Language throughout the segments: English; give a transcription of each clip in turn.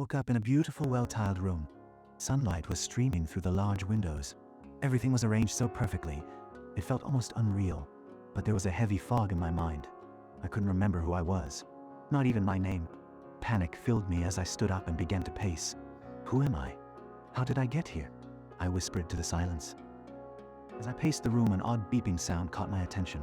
woke up in a beautiful, well-tiled room. Sunlight was streaming through the large windows. Everything was arranged so perfectly, it felt almost unreal. But there was a heavy fog in my mind. I couldn't remember who I was, not even my name. Panic filled me as I stood up and began to pace. Who am I? How did I get here? I whispered to the silence. As I paced the room, an odd beeping sound caught my attention.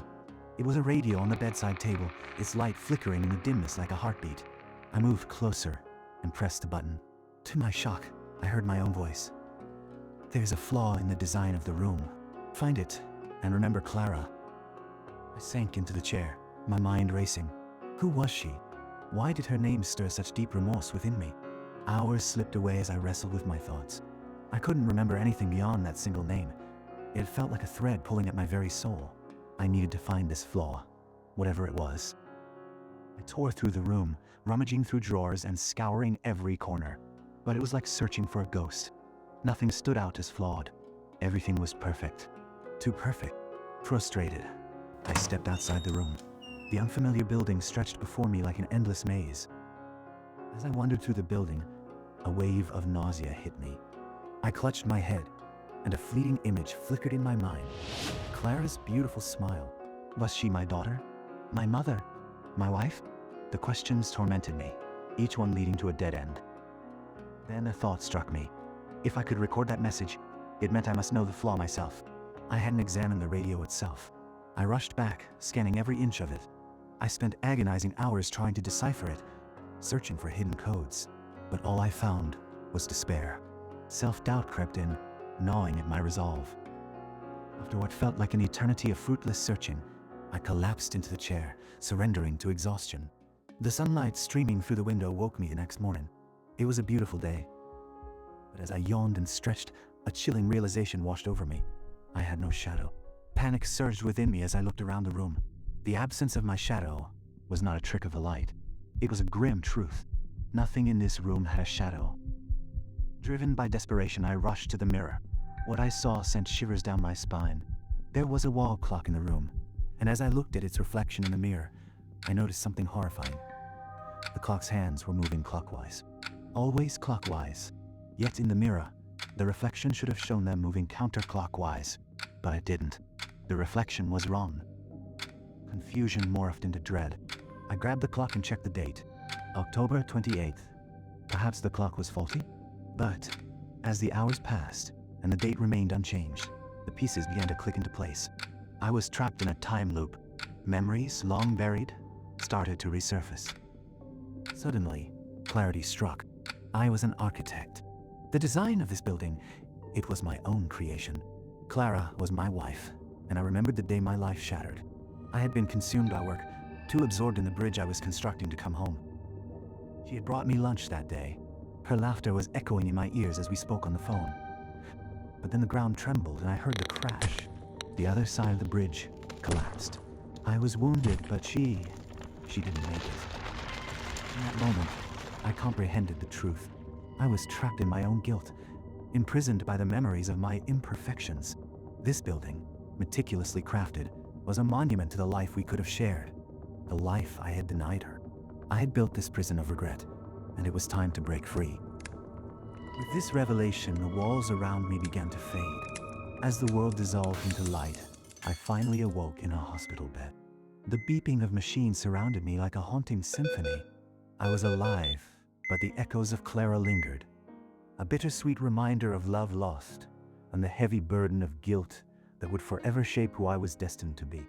It was a radio on the bedside table, its light flickering in the dimness like a heartbeat. I moved closer and pressed the button. To my shock, I heard my own voice. There's a flaw in the design of the room. Find it and remember Clara. I sank into the chair, my mind racing. Who was she? Why did her name stir such deep remorse within me? Hours slipped away as I wrestled with my thoughts. I couldn't remember anything beyond that single name. It felt like a thread pulling at my very soul. I needed to find this flaw, whatever it was. I tore through the room, rummaging through drawers and scouring every corner. But it was like searching for a ghost. Nothing stood out as flawed. Everything was perfect. Too perfect. Frustrated, I stepped outside the room. The unfamiliar building stretched before me like an endless maze. As I wandered through the building, a wave of nausea hit me. I clutched my head, and a fleeting image flickered in my mind. Clara's beautiful smile. Was she my daughter? My mother? My wife? The questions tormented me, each one leading to a dead end. Then a thought struck me. If I could record that message, it meant I must know the flaw myself. I hadn't examined the radio itself. I rushed back, scanning every inch of it. I spent agonizing hours trying to decipher it, searching for hidden codes. But all I found was despair. Self-doubt crept in, gnawing at my resolve. After what felt like an eternity of fruitless searching, I collapsed into the chair, surrendering to exhaustion. The sunlight streaming through the window woke me the next morning. It was a beautiful day. But as I yawned and stretched, a chilling realization washed over me. I had no shadow. Panic surged within me as I looked around the room. The absence of my shadow was not a trick of the light. It was a grim truth. Nothing in this room had a shadow. Driven by desperation, I rushed to the mirror. What I saw sent shivers down my spine. There was a wall clock in the room, and as I looked at its reflection in the mirror, I noticed something horrifying. The clock's hands were moving clockwise. Always clockwise. Yet in the mirror, the reflection should have shown them moving counterclockwise. But it didn't. The reflection was wrong. Confusion morphed into dread. I grabbed the clock and checked the date. October 28th. Perhaps the clock was faulty? But as the hours passed and the date remained unchanged, the pieces began to click into place. I was trapped in a time loop. Memories, long buried, started to resurface. Suddenly, clarity struck. I was an architect. The design of this building, it was my own creation. Clara was my wife, and I remembered the day my life shattered. I had been consumed by work, too absorbed in the bridge I was constructing to come home. She had brought me lunch that day. Her laughter was echoing in my ears as we spoke on the phone. But then the ground trembled and I heard the crash. The other side of the bridge collapsed. I was wounded, but she didn't make it. In that moment, I comprehended the truth. I was trapped in my own guilt, imprisoned by the memories of my imperfections. This building, meticulously crafted, was a monument to the life we could have shared, the life I had denied her. I had built this prison of regret, and it was time to break free. With this revelation, the walls around me began to fade. As the world dissolved into light, I finally awoke in a hospital bed. The beeping of machines surrounded me like a haunting symphony. I was alive, but the echoes of Clara lingered. A bittersweet reminder of love lost, and the heavy burden of guilt that would forever shape who I was destined to be.